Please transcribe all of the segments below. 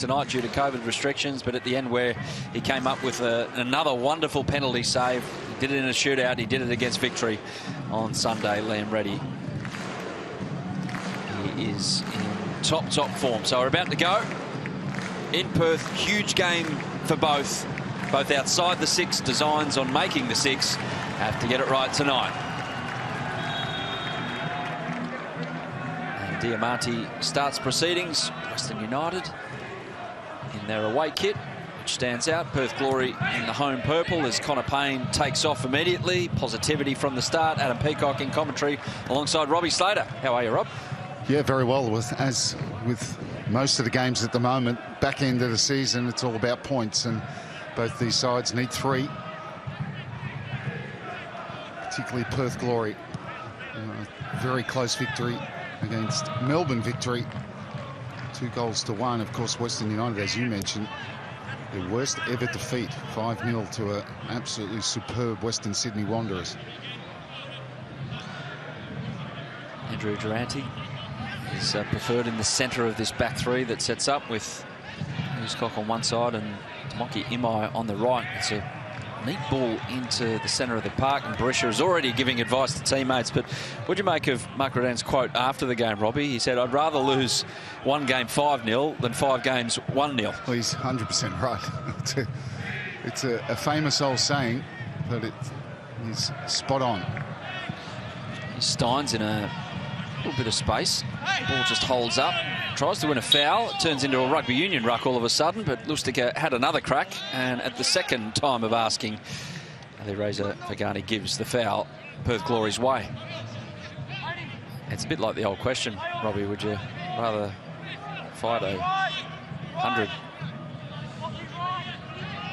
tonight due to COVID restrictions, but at the end where he came up with another wonderful penalty save. He did it in a shootout. He did it against Victory on Sunday. Liam Reddy. He is in top form. So we're about to go in Perth. Huge game for both outside the six. Designs on making the six. Have to get it right tonight. And Diamante starts proceedings. Western United in their away kit, which stands out. Perth Glory in the home purple as Connor Payne takes off immediately. Positivity from the start. Adam Peacock in commentary alongside Robbie Slater. How are you, Rob? Yeah, very well. As with most of the games at the moment, back end of the season, it's all about points, and both these sides need 3. Particularly Perth Glory. Very close victory against Melbourne Victory. 2-1. Of course, Western United, as you mentioned, their worst ever defeat, 5-0 to an absolutely superb Western Sydney Wanderers. Andrew Durante is preferred in the centre of this back three that sets up with Hiscock on one side and Monkey Imai on the right. It's a neat ball into the centre of the park, and Berisha is already giving advice to teammates. But what do you make of Mark Redan's quote after the game, Robbie? He said, "I'd rather lose one game 5-0 than 5 games 1-0. Well, he's 100% right. It's a famous old saying, but he's spot on. Steins in a little bit of space. Ball just holds up. Tries to win a foul. It turns into a rugby union ruck all of a sudden, but Lustica had another crack, and at the second time of asking, Ali Reza Fagani gives the foul Perth Glory's way. It's a bit like the old question, Robbie, would you rather fight 100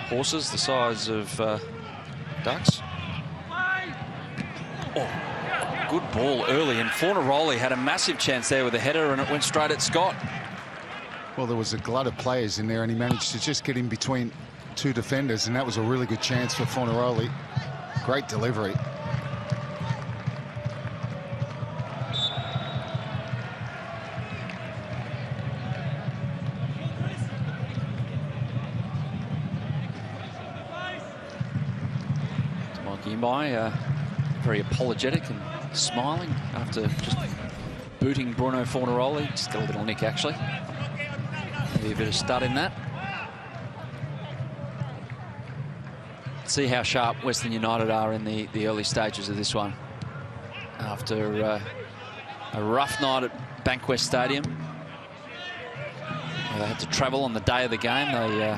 horses the size of ducks? Oh, good ball early, and Fornaroli had a massive chance there with a header, and it went straight at Scott. Well, there was a glut of players in there, and he managed to just get in between 2 defenders, and that was a really good chance for Fornaroli. Great delivery. Mikey Imai, very apologetic and smiling after just booting Bruno Fornaroli. Still a little nick, actually. Maybe a bit of stud in that. See how sharp Western United are in the early stages of this one. After a rough night at Bankwest Stadium, they had to travel on the day of the game. They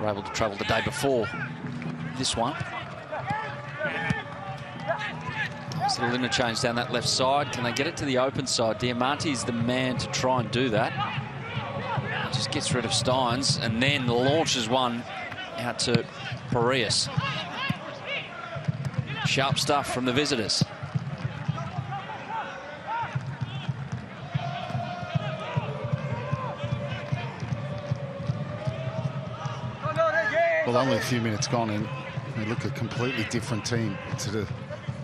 were able to travel the day before this one. Nice little interchange down that left side. Can they get it to the open side? Diamante's the man to try and do that. He just gets rid of Steins and then launches one out to Parias. Sharp stuff from the visitors. Well, only a few minutes gone, and they look a completely different team to the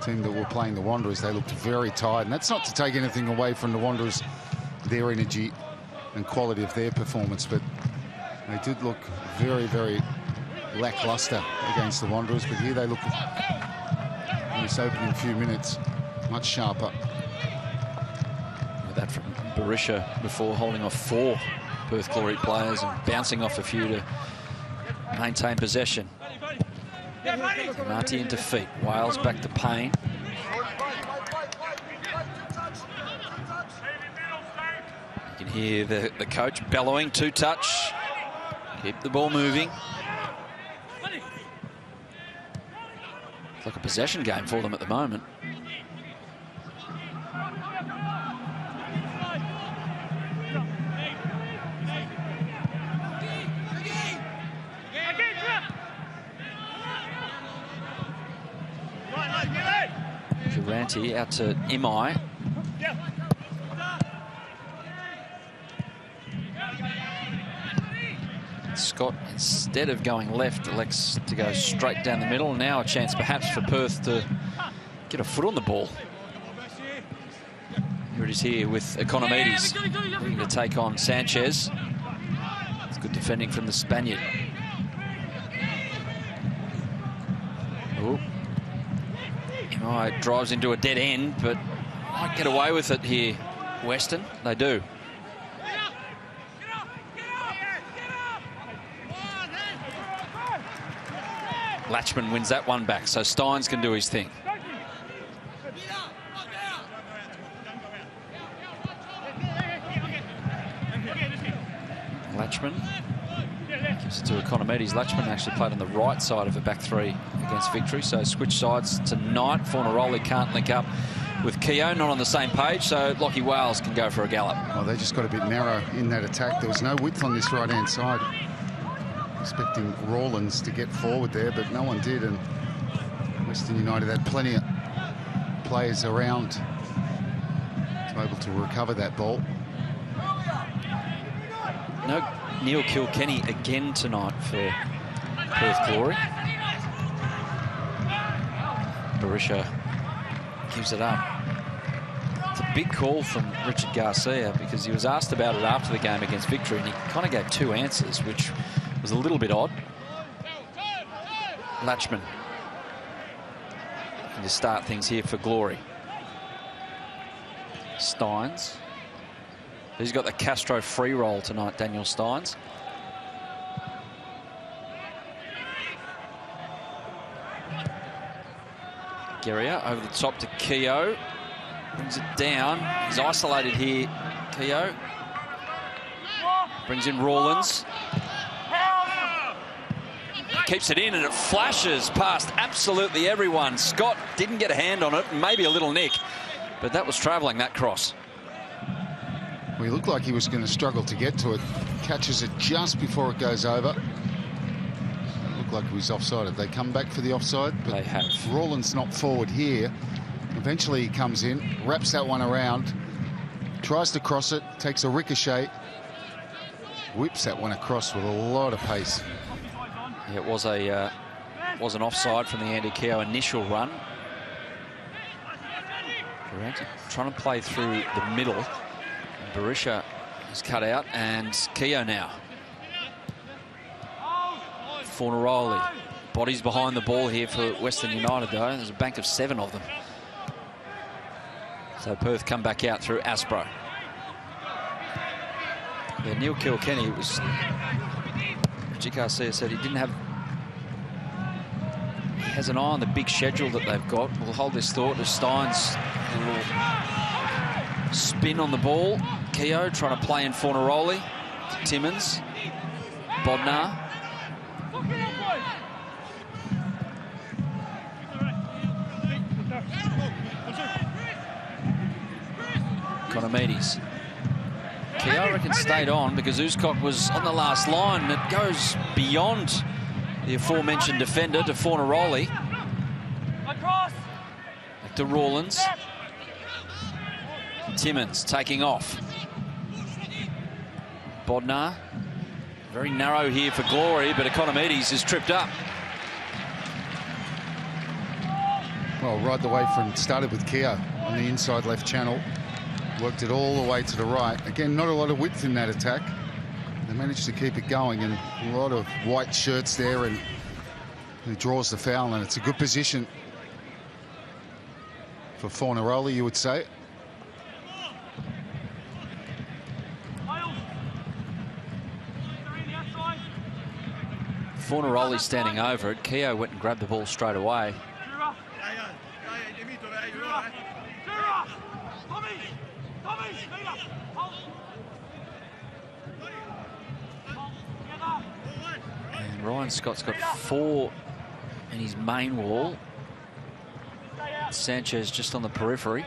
team that were playing the Wanderers. They looked very tired, and that's not to take anything away from the Wanderers, their energy and quality of their performance, but they did look very, very lackluster against the Wanderers. But here they look, in this opening few minutes, much sharper. With that from Berisha before holding off 4 Perth Glory players and bouncing off a few to maintain possession. Marty into feet. Wales back to Payne. You can hear the coach bellowing, 2-touch. Keep the ball moving. It's like a possession game for them at the moment. Durante out to Imai. Scott, instead of going left, elects to go straight down the middle. Now a chance perhaps for Perth to get a foot on the ball. Here it is here with Economides looking to take on Sanchez. Good defending from the Spaniard. Ooh. Drives into a dead end, but might get away with it here. Western, they do. Latchman wins that one back, so Steins can do his thing. Latchman gives it to Economides. Latchman actually played on the right side of a back three against Victory, so switch sides tonight. Fornaroli can't link up with Keogh, not on the same page, so Lachie Wales can go for a gallop. Well, they just got a bit narrow in that attack. There was no width on this right-hand side. Expecting Rawlins to get forward there, but no one did, and Western United had plenty of players around to be able to recover that ball. No Neil Kilkenny again tonight for Perth Glory. Berisha gives it up. It's a big call from Richard Garcia because he was asked about it after the game against Victory, and he kind of gave two answers, which was a little bit odd. Latchman to start things here for Glory. Steins. He's got the Castro free roll tonight, Daniel Steins. Guerrier over the top to Keogh. Brings it down. He's isolated here, Keogh. Brings in Rawlins. Keeps it in and it flashes past absolutely everyone. Scott didn't get a hand on it, maybe a little nick, but that was travelling, that cross. Well, he looked like he was going to struggle to get to it. Catches it just before it goes over. It looked like he was offside. They come back for the offside, but they have. Rawlins not forward here. Eventually he comes in, wraps that one around, tries to cross it, takes a ricochet, whips that one across with a lot of pace. Yeah, it was an offside from the Andy Keogh initial run. Durante trying to play through the middle. Berisha is cut out, and Keogh now. Fornaroli. Bodies behind the ball here for Western United, though. There's a bank of 7 of them. So Perth come back out through Aspro. Yeah, Neil Kilkenny, it was... Richard Garcia said he didn't have... He has an eye on the big schedule that they've got. We'll hold this thought as Steins a little spin on the ball. Keogh trying to play in Fornaroli. Timmins. Bodnar. Economides. Keogh, I reckon, stayed on because Uscock was on the last line. It goes beyond the aforementioned defender to Fornaroli. Back to Rawlins. Timmins taking off. Bodnar. Very narrow here for Glory, but Economides is tripped up. Well, right the way from... Started with Keogh on the inside left channel. Worked it all the way to the right. Again, not a lot of width in that attack. They managed to keep it going, and a lot of white shirts there, and he draws the foul, and it's a good position for Fornaroli, you would say. Fornaroli standing over it. Keogh went and grabbed the ball straight away. And Ryan Scott's got 4 in his main wall. Sanchez just on the periphery.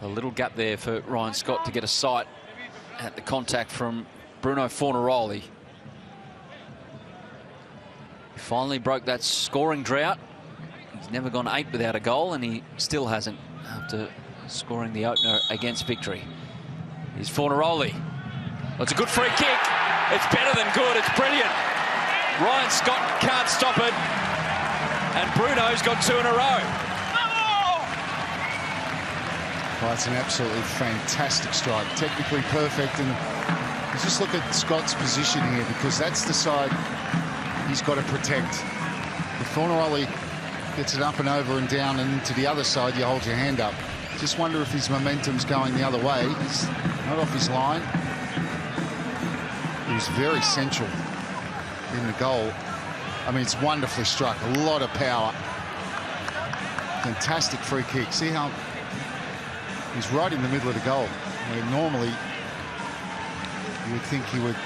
A little gap there for Ryan Scott to get a sight at the contact from Bruno Fornaroli. He finally broke that scoring drought. He's never gone 8 without a goal, and he still hasn't after scoring the opener against Victory. Here's Fornaroli. Well, it's a good free kick. It's better than good. It's brilliant. Ryan Scott can't stop it. And Bruno's got 2 in a row. Well, it's an absolutely fantastic strike. Technically perfect, and Just look at Scott's position here, because that's the side he's got to protect. If Fornaroli gets it up and over and down and into the other side, you hold your hand up. Just wonder if his momentum's going the other way. He's not off his line. He was very central in the goal. I mean, it's wonderfully struck. A lot of power. Fantastic free kick. See how he's right in the middle of the goal, where normally you would think he would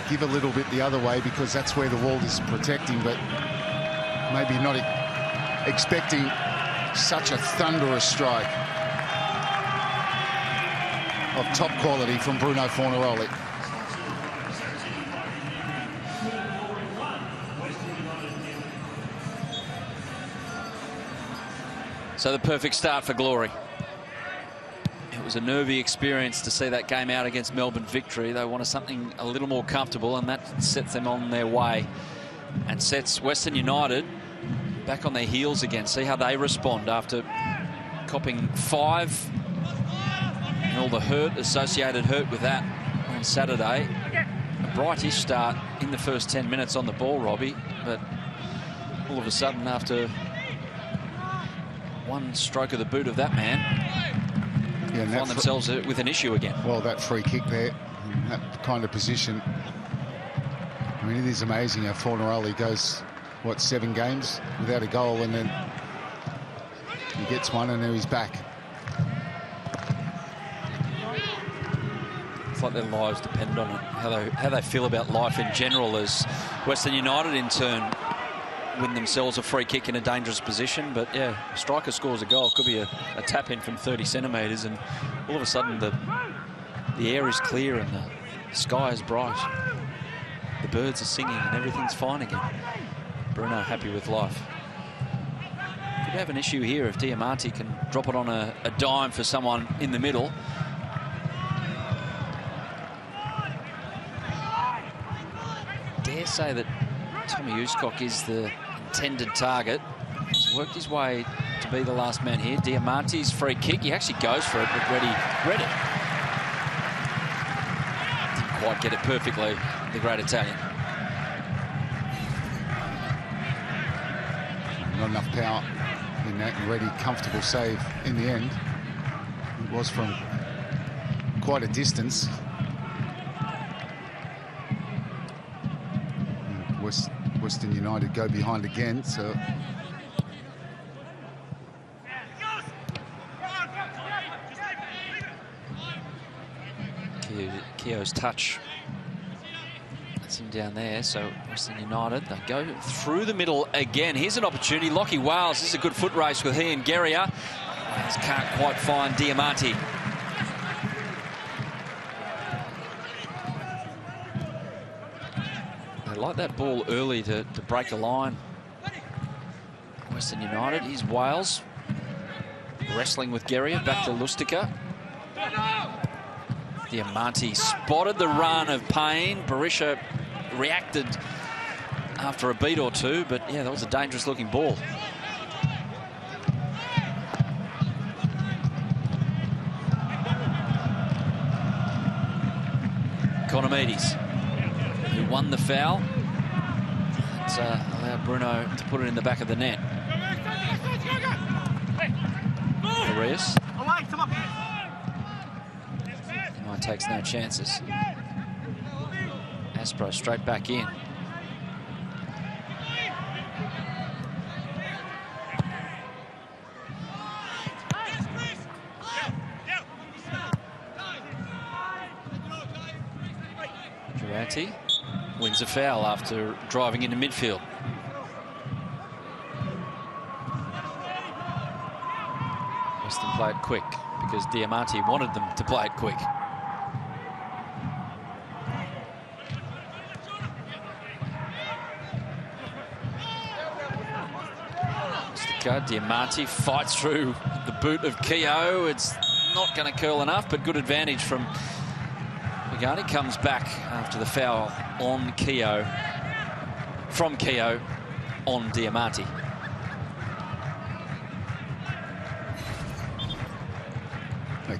give a little bit the other way because that's where the wall is protecting, but maybe not expecting such a thunderous strike of top quality from Bruno Fornaroli. So the perfect start for Glory. It was a nervy experience to see that game out against Melbourne Victory. They wanted something a little more comfortable, and that sets them on their way and sets Western United back on their heels again. See how they respond after copping 5 and all the associated hurt with that on Saturday. A brightish start in the first 10 minutes on the ball, Robbie, but all of a sudden, after one stroke of the boot of that man, find themselves with an issue again. Well, that free kick there, in that kind of position. I mean, it is amazing how Fornaroli goes, what, 7 games without a goal, and then he gets one and then he's back. It's like their lives depend on it, how they feel about life in general, as Western United in turn win themselves a free kick in a dangerous position. But yeah, a striker scores a goal, could be a tap in from 30 centimetres, and all of a sudden the air is clear and the sky is bright, the birds are singing and everything's fine again. Bruno happy with life. Could have an issue here if Diamante can drop it on a dime for someone in the middle. Dare say that Tommy Uscock is the intended target. He's worked his way to be the last man here. Diamante's free kick. He actually goes for it, but Reddy read it. Didn't quite get it perfectly, the great Italian. Not enough power in that, and Reddy comfortable save in the end. It was from quite a distance. Western United go behind again, so Keogh's touch. That's him down there. So Western United, they go through the middle again. Here's an opportunity. Lockie Wales, this is a good foot race with he and Guerrier. Wales can't quite find Diamante. They like that ball early to break a line. Western United, here's Wales. Wrestling with Guerrier, back to Lustica. Diamante spotted the run of Payne. Berisha reacted after a beat or two, but yeah, that was a dangerous looking ball. Economides, who won the foul. It's allowed Bruno to put it in the back of the net. Arias. Takes no chances. Aspro straight back in. Durante wins a foul after driving into midfield. Western play it quick because Diamante wanted them to play it quick. Diamante fights through the boot of Keogh. It's not going to curl enough, but good advantage from Pagani. Comes back after the foul on Keogh, from Keogh on Diamante.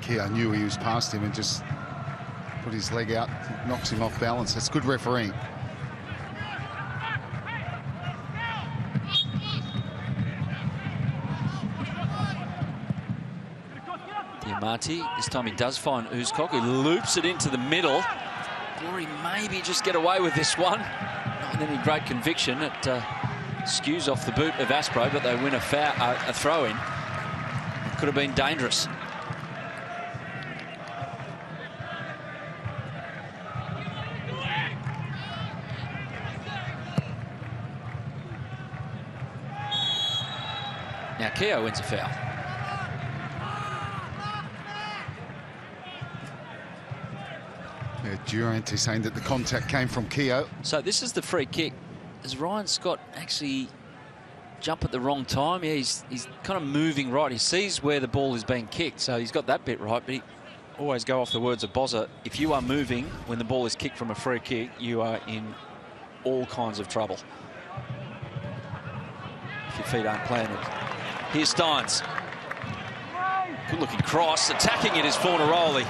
Keogh knew he was past him and just put his leg out, knocks him off balance. That's good refereeing. Diamante, this time he does find Uzcock, who loops it into the middle. Glory maybe just get away with this one. Not with any great conviction. It skews off the boot of Aspro, but they win a throw-in. It could have been dangerous. Now Keogh wins a foul. Yeah, Durante saying that the contact came from Keogh. So this is the free kick. Does Ryan Scott actually jump at the wrong time? Yeah, he's kind of moving right. He sees where the ball is being kicked, so he's got that bit right. But he always go off the words of Bozza. If you are moving when the ball is kicked from a free kick, you are in all kinds of trouble. If your feet aren't planted. Here's Steins. Good-looking cross. Attacking it is Fornaroli.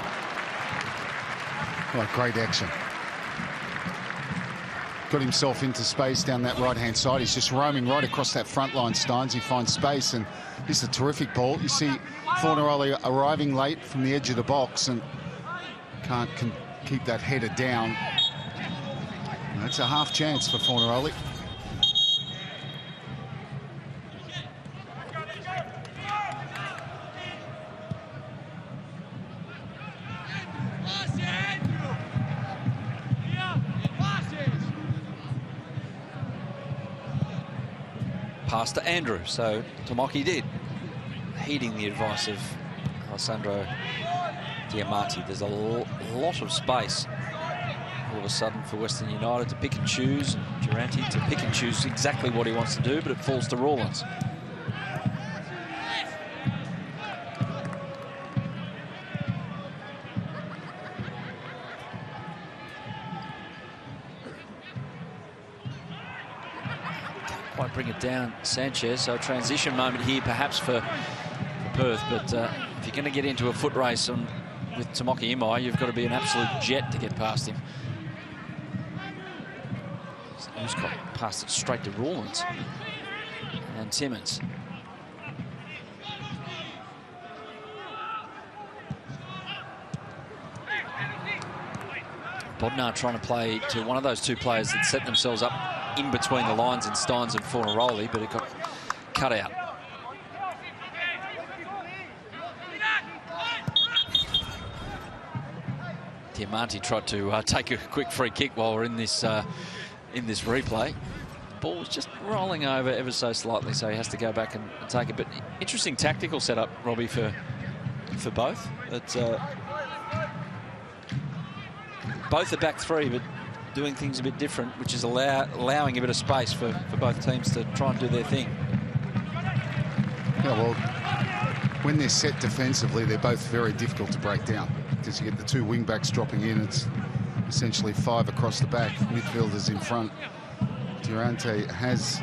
Oh, great action. Got himself into space down that right-hand side. He's just roaming right across that front line, Steins. He finds space, and this is a terrific ball. You see Fornaroli arriving late from the edge of the box and can't keep that header down. That's a half chance for Fornaroli. Pass to Andrew, so Tomoki did, heeding the advice of Alessandro Diamante. There's a lot of space all of a sudden for Western United to pick and choose, Durante to pick and choose exactly what he wants to do, but it falls to Rawlins. Bring it down, Sanchez. So a transition moment here, perhaps for Perth. But if you're going to get into a foot race with Tomoki Imai, you've got to be an absolute jet to get past him. Who's got passed it straight to Rawlins and Timmins. Bodnar trying to play to one of those two players that set themselves up in between the lines in Steins and Fornaroli, but it got cut out. Diamante tried to take a quick free kick while we're in this replay. The ball was just rolling over ever so slightly, so he has to go back and take it. But interesting tactical setup, Robbie, for both. It's both the back three, but doing things a bit different, which is allowing a bit of space for both teams to try and do their thing. Yeah, well, when they're set defensively, they're both very difficult to break down because you get the two wing backs dropping in. It's essentially five across the back, midfielders in front. Durante has,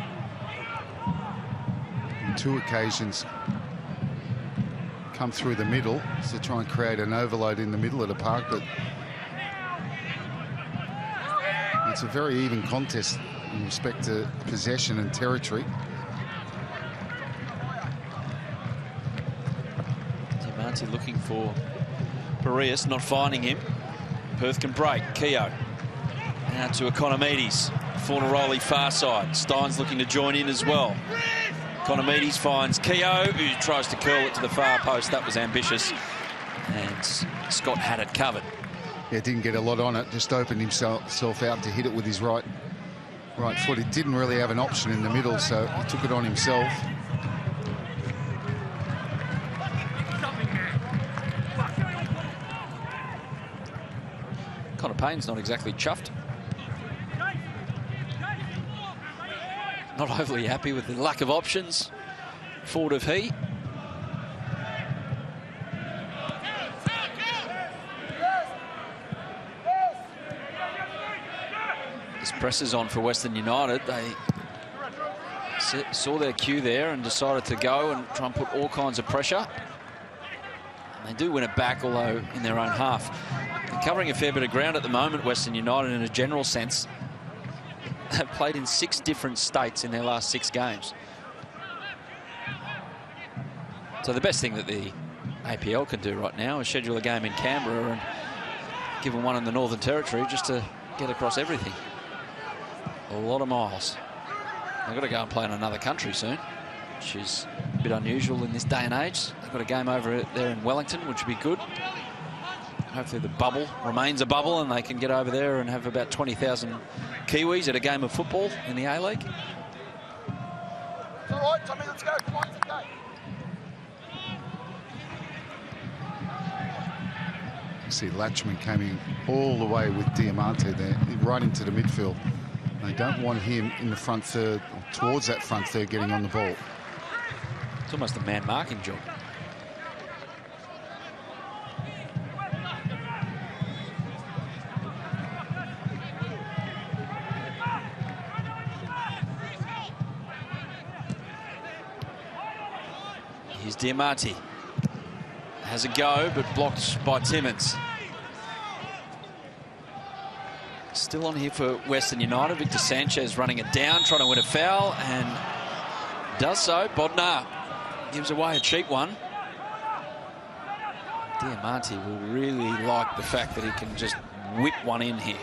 on two occasions, come through the middle to try and create an overload in the middle of the park, but it's a very even contest in respect to possession and territory. Diamante looking for Parias, not finding him. Perth can break. Keogh now to Economides. Fornaroli far side. Steins looking to join in as well. Economides finds Keogh, who tries to curl it to the far post. That was ambitious, and Scott had it covered. Yeah, didn't get a lot on it, just opened himself out to hit it with his right foot. He didn't really have an option in the middle, so he took it on himself. Connor Payne's not exactly chuffed. Not overly happy with the lack of options. Forward of he. This press is on for Western United. They saw their cue there and decided to go and try and put all kinds of pressure. And they do win it back, although in their own half. covering a fair bit of ground at the moment, Western United, in a general sense. Have played in 6 different states in their last 6 games. So the best thing that the APL can do right now is schedule a game in Canberra and give them one in the Northern Territory just to get across everything. A lot of miles. They've got to go and play in another country soon, which is a bit unusual in this day and age. They've got a game over there in Wellington, which would be good. Hopefully the bubble remains a bubble and they can get over there and have about 20,000 Kiwis at a game of football in the A-League. It's all right, Tommy, let's go. Come on, let's go. You see Latchman coming all the way with Diamante there, right into the midfield. They don't want him in the front third, towards that front third, getting on the ball. It's almost a man marking job. Here's Diamante. Has a go, but blocked by Timmins. Still on here for Western United. Victor Sanchez running it down, trying to win a foul, and does so. Bodnar gives away a cheap one. Diamante will really like the fact that he can just whip one in here.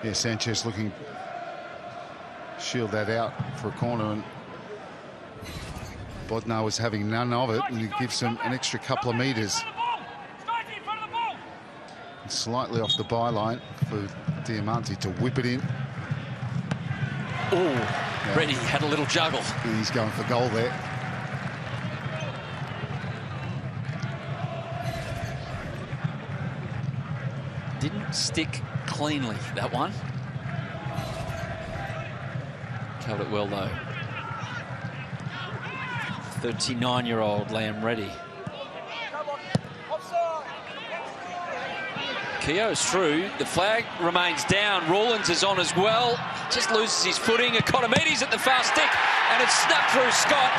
Yeah, Sanchez looking shield that out for a corner, and Bodnar was having none of it, and he gives him an extra couple of metres. Slightly off the byline for Diamante to whip it in. Oh, yeah. Reddy had a little juggle. And he's going for goal there. Didn't stick cleanly, that one. Covered it well, though. 39-year-old Liam Reddy. Keogh's through. The flag remains down. Rawlins is on as well. Just loses his footing. Economides at the far stick, and it's snuck through Scott.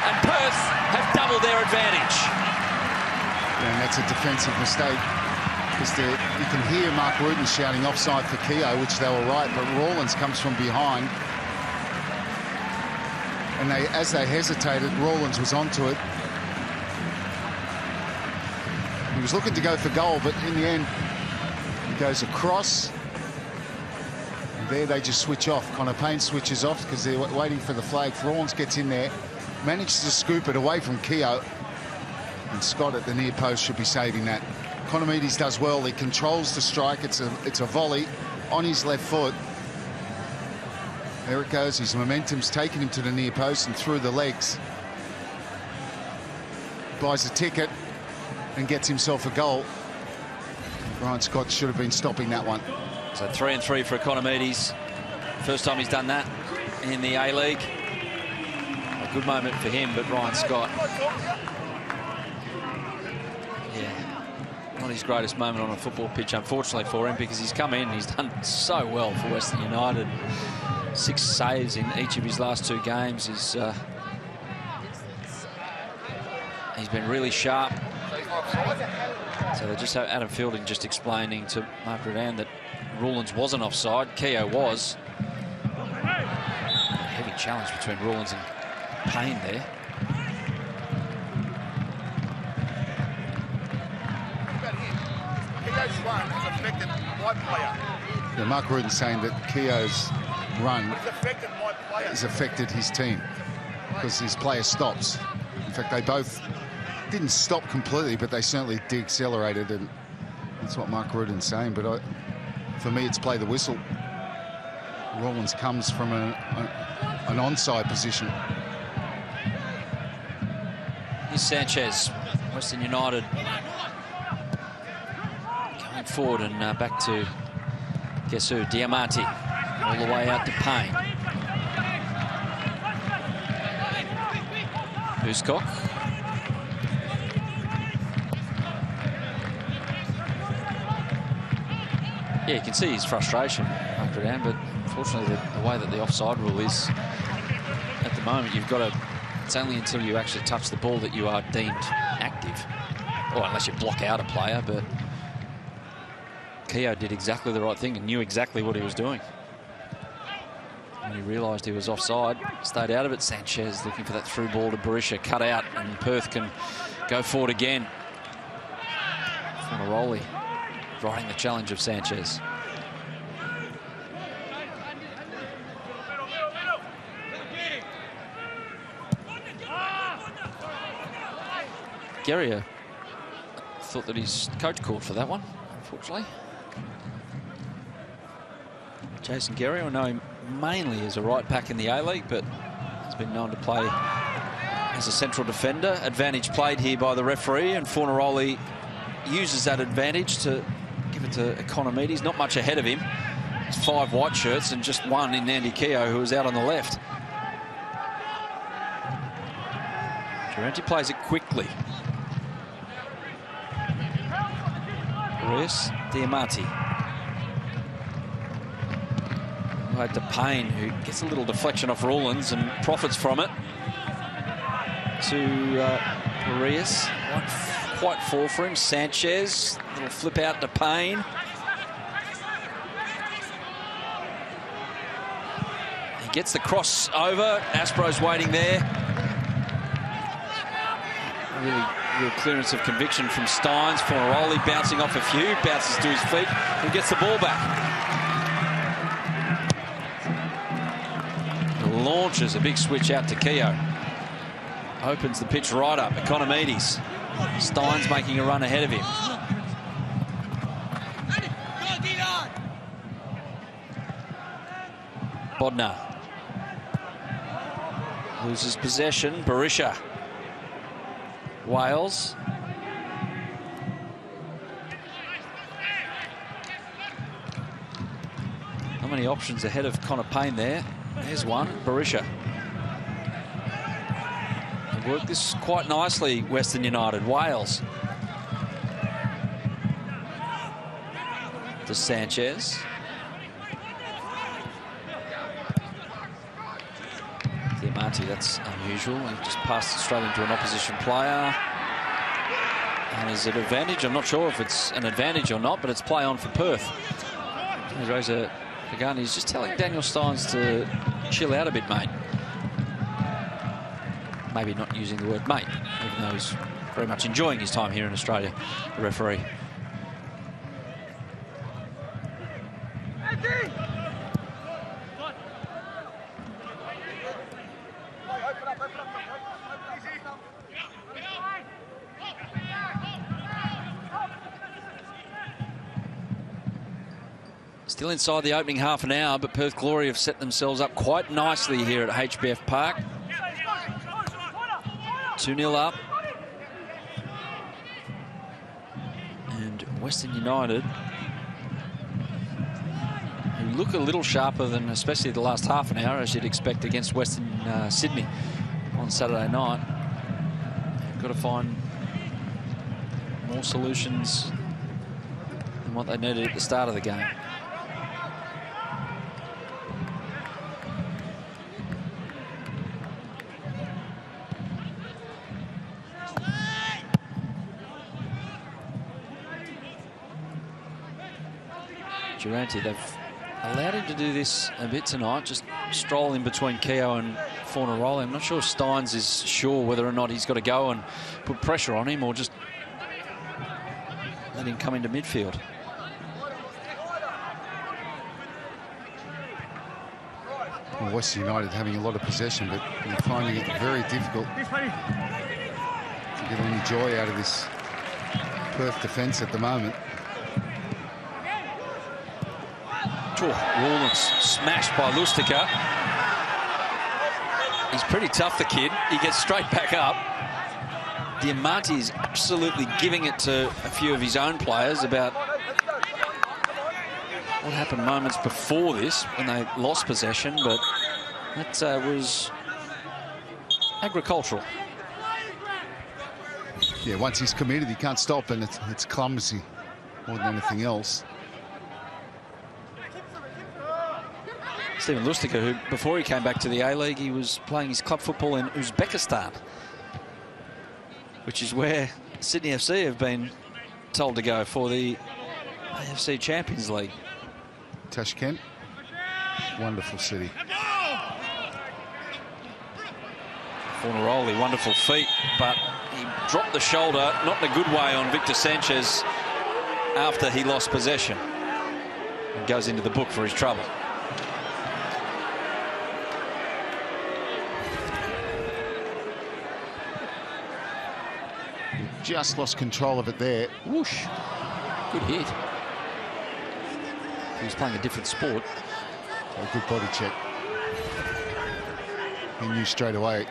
And Perth have doubled their advantage. Yeah, and that's a defensive mistake, because you can hear Mark Rudin shouting offside for Keogh, which they were right, but Rawlins comes from behind. And as they hesitated, Rawlins was onto it. He was looking to go for goal, but in the end, he goes across. And there they just switch off. Connor Payne switches off because they're waiting for the flag. Rawlins gets in there, manages to scoop it away from Keogh. And Scott at the near post should be saving that. Economides does well. He controls the strike. It's a volley on his left foot. There it goes. His momentum's taken him to the near post and through the legs. Buys a ticket and gets himself a goal. Ryan Scott should have been stopping that one. So 3-3 for Economides. First time he's done that in the A-League. A good moment for him, but Ryan Scott, yeah, not his greatest moment on a football pitch, unfortunately for him, because he's come in and he's done so well for Western United. 6 saves in each of his last 2 games. He's been really sharp. So they just have Adam Fielding just explaining to Mark Redan that Rawlins wasn't offside. Keogh was. Heavy challenge between Rawlins and Payne there. Keogh's run has affected my player. Yeah, Mark Rudin saying that Keogh's run Has affected his team because his player stops. In fact, they both didn't stop completely, but they certainly deaccelerated, and that's what Mark Rudin's saying. But for me, it's play the whistle. Rawlins comes from an onside position. Here's Sanchez, Western United going forward, and back to guess who? Diamante, all the way out to Payne. Hooskock. Yeah, you can see his frustration, Uncle Dan, but unfortunately the way that the offside rule is at the moment, you've got to It's only until you actually touch the ball that you are deemed active. Or unless you block out a player, but Keogh did exactly the right thing and knew exactly what he was doing. When he realised he was offside, stayed out of it. Sanchez looking for that through ball to Berisha, cut out, and Perth can go forward again. Fornaroli riding the challenge of Sanchez. Guerrier thought that his coach called for that one, unfortunately. Jason Guerrier, I know him mainly as a right back in the A-League, but has been known to play as a central defender. Advantage played here by the referee, and Fornaroli uses that advantage to give it to Economides. Not much ahead of him. It's 5 white shirts and just one in Andy Keogh, who was out on the left. Durante plays it quickly. Diamante. Right to Payne, who gets a little deflection off Rawlins and profits from it. To Arias. Quite full for him. Sanchez, little flip out to Payne. He gets the cross over. Aspro's waiting there. Real clearance of conviction from Steins. Fornaroli bouncing off a few, bounces to his feet and gets the ball back. Launches a big switch out to Keogh. Opens the pitch right up. Economides. Steins making a run ahead of him. Bodnar loses possession. Berisha. Wales. Not many options ahead of Connor Payne there. There's one, Berisha. They worked this quite nicely, Western United. Wales. To Sanchez. Diamante, that's unusual. He just passed it straight into an opposition player. And is it advantage? I'm not sure if it's an advantage or not, but it's play on for Perth. Rosa Pagani is just telling Daniel Steins to chill out a bit, mate. Maybe not using the word mate, even though he's very much enjoying his time here in Australia, the referee. Still inside the opening half an hour, but Perth Glory have set themselves up quite nicely here at HBF Park. 2-0 up. And Western United, who look a little sharper than especially the last half an hour, as you'd expect against Western Sydney on Saturday night. They've got to find more solutions than what they needed at the start of the game. Durante, they've allowed him to do this a bit tonight, just stroll in between Keogh and Fornaroli. I'm not sure if Steins is sure whether or not he's got to go and put pressure on him or just let him come into midfield. Well, Western United having a lot of possession, but they're finding it very difficult to get any joy out of this Perth defence at the moment. Rawlins smashed by Lustica. He's pretty tough, the kid. He gets straight back up. Diamante is absolutely giving it to a few of his own players about what happened moments before this when they lost possession, but that was agricultural. Yeah, once he's committed, he can't stop, and it's clumsy more than anything else. Stephen Lustica, who before he came back to the A-League, he was playing his club football in Uzbekistan, which is where Sydney FC have been told to go for the AFC Champions League. Tashkent, wonderful city. Fornaroli, wonderful feet, but he dropped the shoulder, not in a good way, on Victor Sanchez after he lost possession. And goes into the book for his trouble. Just lost control of it there. Whoosh. Good hit. He was playing a different sport. A good body check. He knew straight away.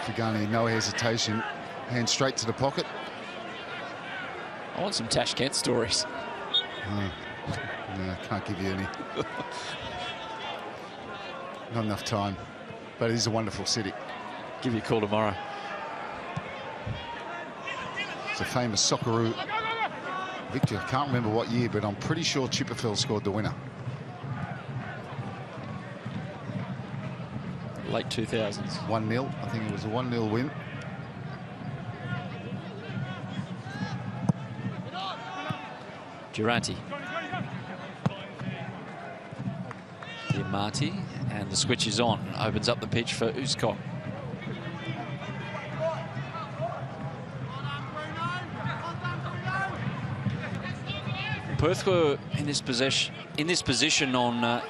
Figani, no hesitation. Hand straight to the pocket. I want some Tashkent stories. No, can't give you any. Not enough time. But it is a wonderful city. Give you a call tomorrow. It's a famous Socceroo victory. I can't remember what year, but I'm pretty sure Chipperfield scored the winner. Late 2000s. 1-0. I think it was a 1-0 win. Durante. Diamati, and the switch is on. Opens up the pitch for Uskok. Perth were in this position on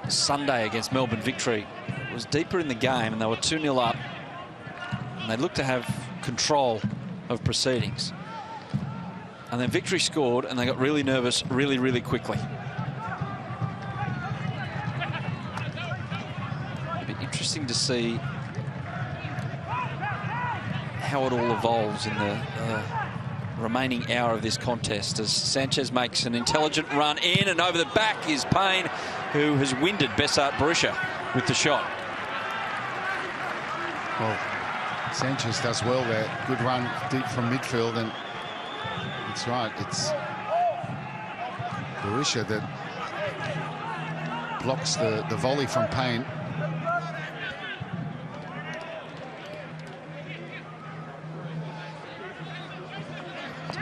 Sunday against Melbourne Victory. It was deeper in the game and they were 2-0 up. And they looked to have control of proceedings. And then Victory scored and they got really nervous really, really quickly. It'll be interesting to see how it all evolves in the remaining hour of this contest as Sanchez makes an intelligent run in, and over the back is Payne, who has winded Besart Berisha with the shot. Well, Sanchez does well there. Good run deep from midfield, and it's right. It's Berisha that blocks the volley from Payne.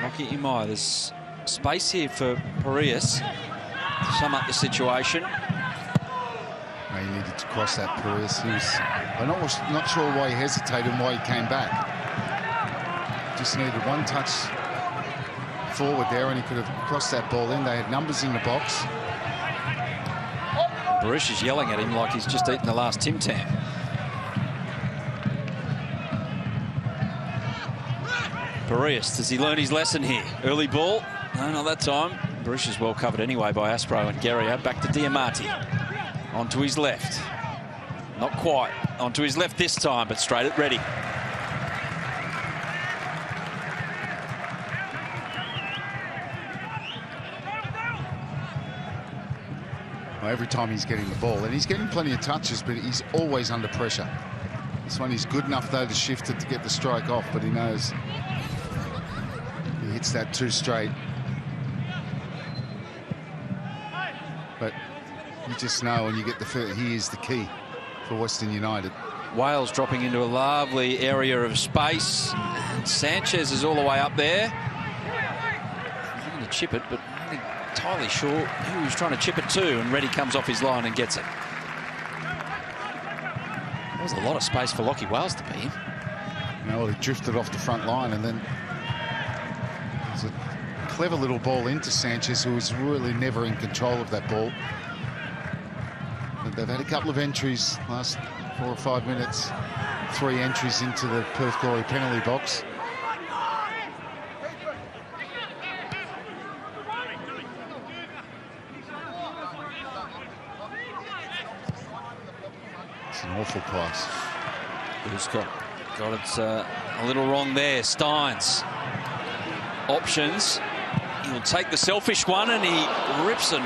Moki Imai, there's space here for Parias to sum up the situation. No, he needed to cross that, Parias. I'm not sure why he hesitated and why he came back. Just needed one touch forward there and he could have crossed that ball in. They had numbers in the box. Berisha's yelling at him like he's just eaten the last Tim Tam. Parias, does he learn his lesson here? Early ball? No, not that time. Berisha's well covered anyway by Aspro and Guerrier. Back to Diamati. Onto his left. Not quite. Onto his left this time, but straight at ready. Well, every time he's getting the ball, and he's getting plenty of touches, but he's always under pressure. This one he's good enough, though, to shift it to get the strike off, but he knows he hits that too straight. But you just know, and you get the feel he is the key for Western United. Wales dropping into a lovely area of space. And Sanchez is all the way up there. He's looking to chip it, but I'm not entirely sure who he's trying to chip it to. And Reddy comes off his line and gets it. There was a lot of space for Lachie Wales to be in. Well, he drifted off the front line, and then there's a clever little ball into Sanchez, who was really never in control of that ball. But they've had a couple of entries last 4 or 5 minutes. 3 entries into the Perth Glory penalty box. It's an awful pass. Who's got it a little wrong there. Steins. Options. He'll take the selfish one and he rips a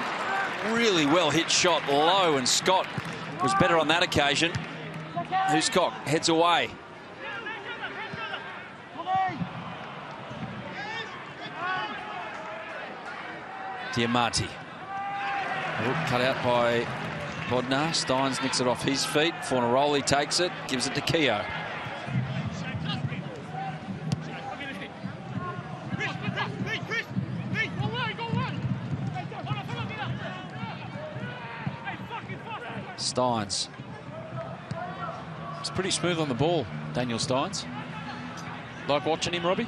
really well hit shot low, and Scott was better on that occasion. Huskok heads away. Diamati. Cut out by Bodnar. Steins nicks it off his feet. Fornaroli takes it, gives it to Keogh. Steins. It's pretty smooth on the ball, Daniel Steins. Like watching him, Robbie?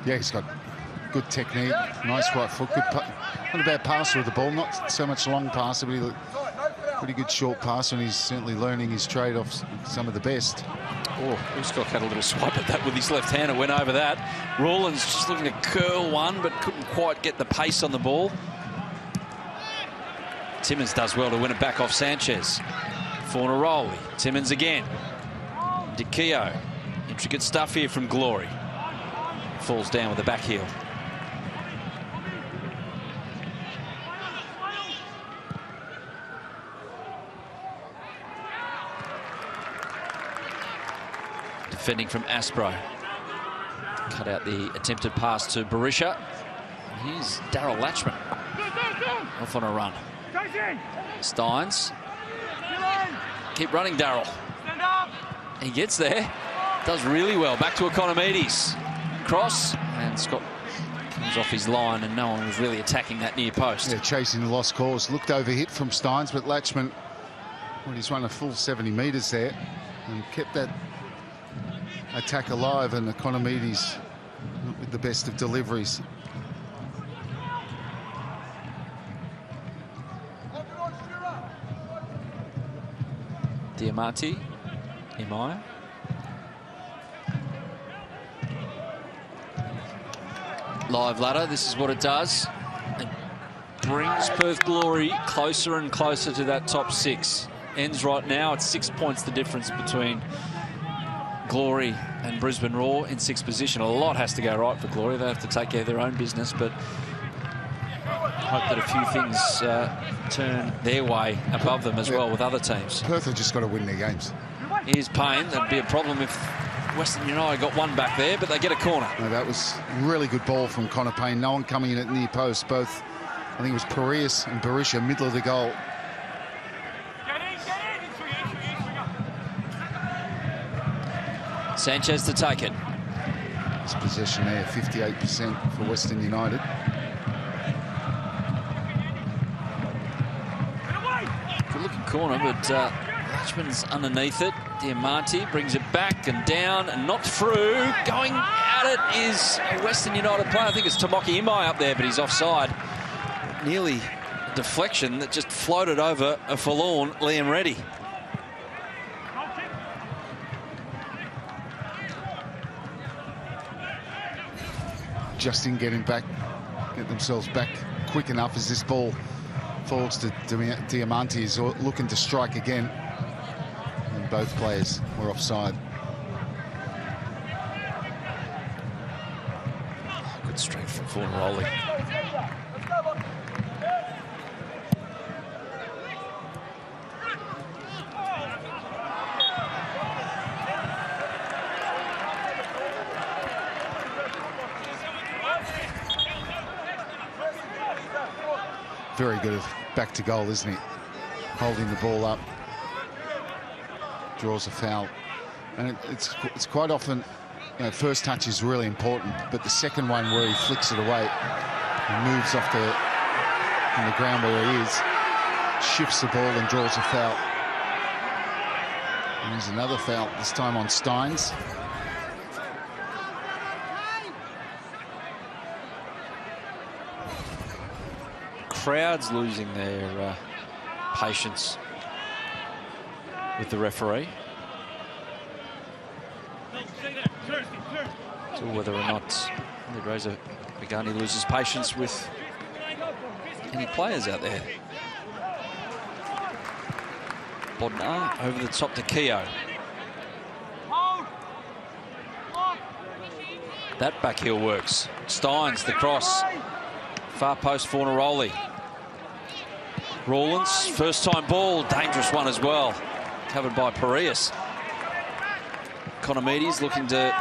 Yeah, he's got good technique, nice right foot, not a bad passer with the ball, not so much long passer, but he's pretty good short passer, and he's certainly learning his trade off some of the best. Oh, Uscock had a little swipe at that with his left hand. It went over that. Rawlins just looking to curl one, but couldn't quite get the pace on the ball. Timmins does well to win it back off Sanchez. Fornaroli. Timmins again. De Keogh. Intricate stuff here from Glory. Falls down with the back heel. Defending from Aspro. Cut out the attempted pass to Berisha. Here's Daryl Latchman. Off on a run. Steins. Keep running, Daryl. He gets there. Does really well. Back to Economides. Cross. And Scott comes off his line, and no one was really attacking that near post. Yeah, chasing the lost cause. Looked overhit from Steins, but Latchman, well, he's run a full 70 metres there and kept that attack alive, and Economides with the best of deliveries. Diamante, Imai. Live ladder, this is what it does. It brings Perth Glory closer and closer to that top six. Ends right now, it's 6 points the difference between Glory and Brisbane Roar in sixth position. A lot has to go right for Glory. They have to take care of their own business, but hope that a few things turn their way above them as well with other teams. Perth have just got to win their games. Here's Payne. That'd be a problem if Western United got one back there, but they get a corner. No, that was really good ball from Connor Payne. No one coming in at near post. Both, I think it was Parias and Berisha, middle of the goal. Sanchez to take it. This possession there, 58% for Western United. Good looking corner, but Latchman's underneath it. Diamante brings it back and down and not through. Going at it is a Western United player. I think it's Tomoki Imai up there, but he's offside. Nearly a deflection that just floated over a forlorn Liam Reddy. Justin getting back, get themselves back quick enough as this ball falls to Diamante. He's looking to strike again. And both players were offside. Good strength from Fornaroli. Very good back to goal, isn't he? Holding the ball up. Draws a foul. And it's quite often, you know, first touch is really important, but the second one where he flicks it away and moves off from the ground where he is, shifts the ball and draws a foul. And there's another foul, this time on Steins. Crowd's losing their patience with the referee. So whether or not Reza Vigani loses patience with any players out there. Bodnar over the top to Keogh. That back heel works. Steins, the cross. Far post Fornaroli. Rawlins, first time ball, dangerous one as well. Covered by Parias. Economides looking to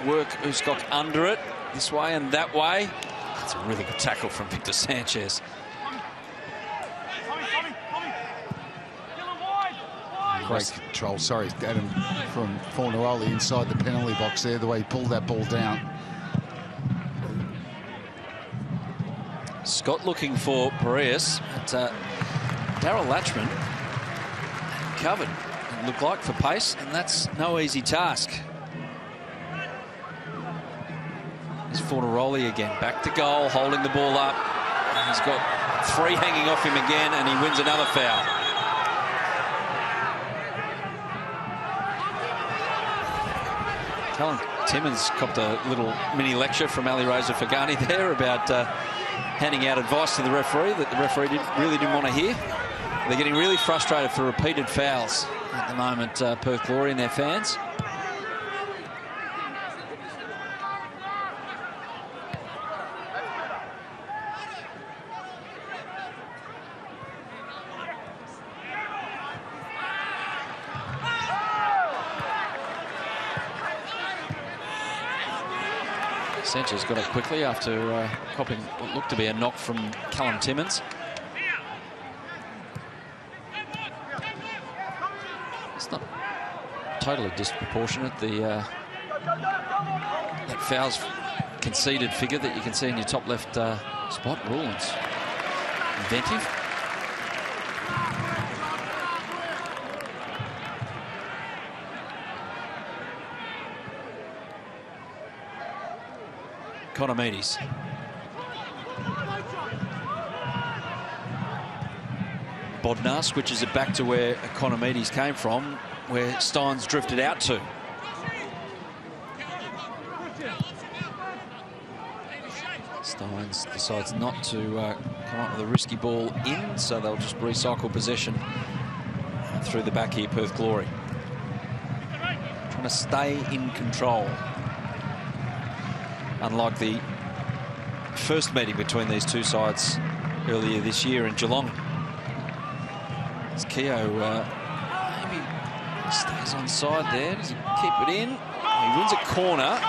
work Uscock under it, this way and that way. That's a really good tackle from Victor Sanchez. Great control. Sorry, Adam, from Fornaroli inside the penalty box there, the way he pulled that ball down. Scott looking for Piraeus, but Darryl Latchman covered, it looked like, for pace, and that's no easy task. There's Fornaroli again, back to goal, holding the ball up. He's got 3 hanging off him again, and he wins another foul. Callum Timmins copped a little mini lecture from Ali Reza Fagani there about handing out advice to the referee that the referee really didn't want to hear. They're getting really frustrated for repeated fouls at the moment, Perth Glory and their fans. Sanchez got up quickly after copping what looked to be a knock from Callum Timmins. It's not totally disproportionate, that foul's conceded figure that you can see in your top left spot. Rawlins, inventive. Economides. Bodnar switches it back to where Economides came from, where Steins drifted out to. Steins decides not to come up with a risky ball in, so they'll just recycle possession through the back here, Perth Glory. Trying to stay in control. Unlike the first meeting between these two sides earlier this year in Geelong. As Keogh maybe stays on side there. Does he keep it in? He wins a corner.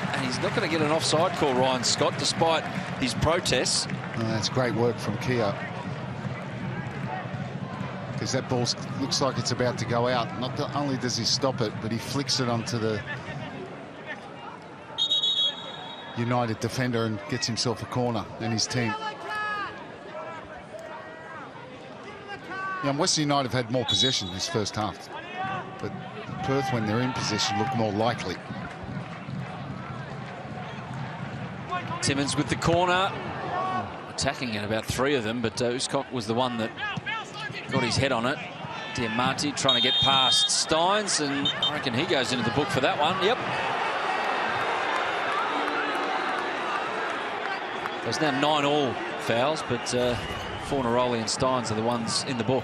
And he's not going to get an offside call, Ryan Scott, despite his protests. Oh, that's great work from Keogh. Because that ball looks like it's about to go out. Not only does he stop it, but he flicks it onto the United defender and gets himself a corner and his team. Yeah, Western United have had more possession this first half, but Perth, when they're in possession, look more likely. Timmins with the corner, attacking at about 3 of them, but Uscock was the one that got his head on it. Diamante trying to get past Steins, and I reckon he goes into the book for that one. Yep. There's now 9 all fouls, but Fornaroli and Steins are the ones in the book.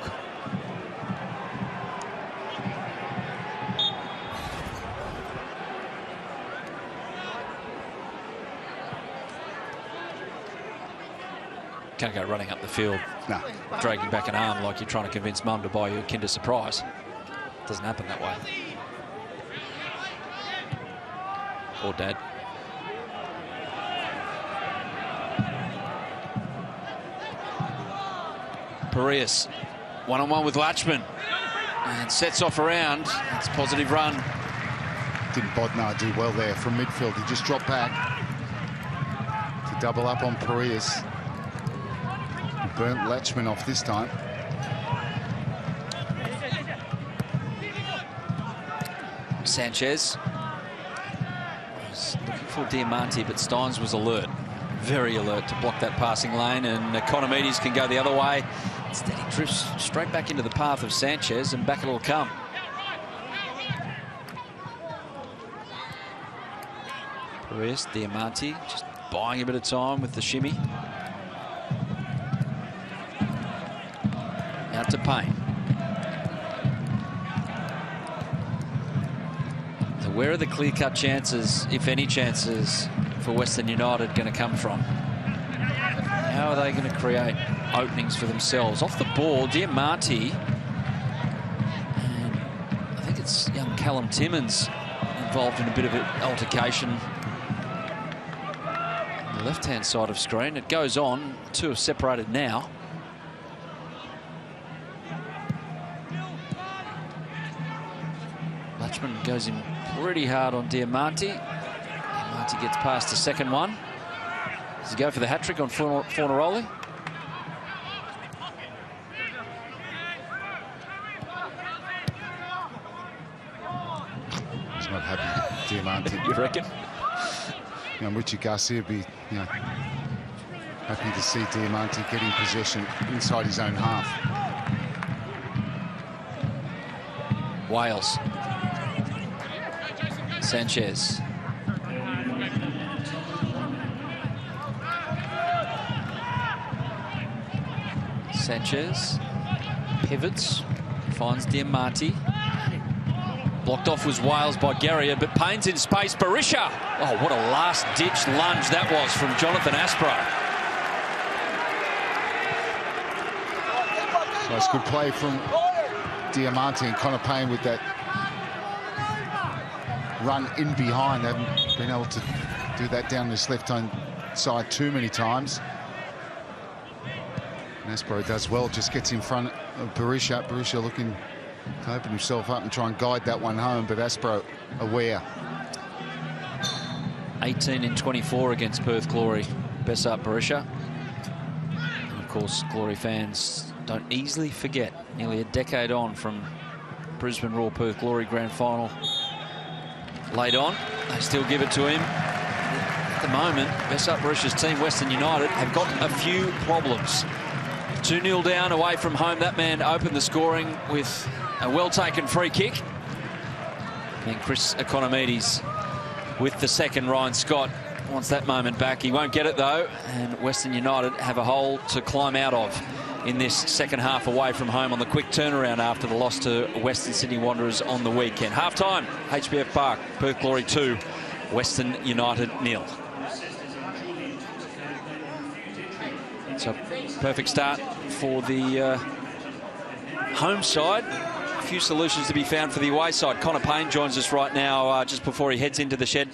Can't go running up the field, no, dragging back an arm like you're trying to convince mum to buy you a Kinder Surprise. Doesn't happen that way. Or dad. Piraeus, one-on-one with Latchman, and sets off around. It's a positive run. Didn't Bodnar do well there from midfield? He just dropped back to double up on Piraeus. He burnt Latchman off this time. Sanchez was looking for Diamante, but Steins was alert, very alert to block that passing lane, and Economides can go the other way. Instead, he drifts straight back into the path of Sanchez, and back it'll come. Piraeus, Diamante, just buying a bit of time with the shimmy. Out to Payne. So where are the clear-cut chances, if any chances, for Western United going to come from? How are they going to create openings for themselves? Off the ball, Diamante, and I think it's young Callum Timmins involved in a bit of an altercation. left-hand side of screen. It goes on. Two are separated now. Latchman goes in pretty hard on Diamanti. Diamanti gets past the second one. Does he go for the hat-trick on Fornaroli? He's not happy, Diamanti. You reckon? Richie Garcia would be, happy to see Diamanti getting possession inside his own half. Wales. Sanchez. Sanchez pivots, finds Diamanti. Blocked off was Wales by Guerrier, but Payne's in space. Berisha. Oh, what a last-ditch lunge that was from Jonathan Aspro. Nice good play from Diamanti and Connor Payne with that run in behind. They haven't been able to do that down this left-hand side too many times. And Aspro does well, just gets in front of Berisha. Berisha looking to open himself up and try and guide that one home, but Aspro aware. 18 in 24 against Perth Glory, Bessart Berisha. And of course, Glory fans don't easily forget, nearly a decade on from Brisbane Roar Perth Glory Grand Final. Late on, they still give it to him. At the moment, Bessart Berisha's team, Western United, have got a few problems. 2-0 down away from home. That man opened the scoring with a well-taken free kick. And Chris Economides with the second. Ryan Scott wants that moment back. He won't get it, though. And Western United have a hole to climb out of in this second half away from home on the quick turnaround after the loss to Western Sydney Wanderers on the weekend. Half-time, HBF Park, Perth Glory 2, Western United 0. So, perfect start for the home side. A few solutions to be found for the away side. Connor Payne joins us right now just before he heads into the shed.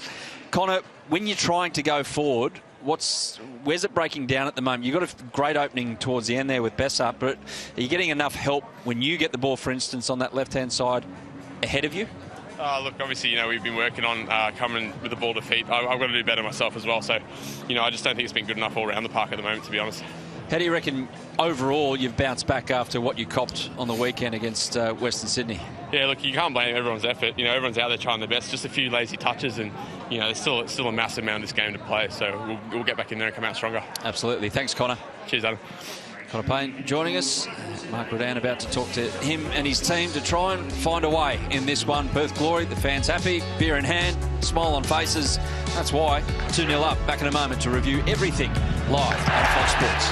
Connor, when you're trying to go forward, where's it breaking down at the moment? You've got a great opening towards the end there with Bessart, but are you getting enough help when you get the ball, for instance, on that left-hand side ahead of you? Look, obviously, we've been working on coming with the ball to feet. I've got to do better myself as well. So, I just don't think it's been good enough all around the park at the moment, to be honest. How do you reckon overall you've bounced back after what you copped on the weekend against Western Sydney? Yeah, look, you can't blame everyone's effort. Everyone's out there trying their best. Just a few lazy touches, and there's still a massive amount of this game to play. So we'll get back in there and come out stronger. Absolutely. Thanks, Connor. Cheers, Adam. Connor Payne joining us. Mark Rodan about to talk to him and his team to try and find a way in this one. Perth Glory, the fans happy, beer in hand, smile on faces. That's why 2-0 up. Back in a moment to review everything live on Fox Sports.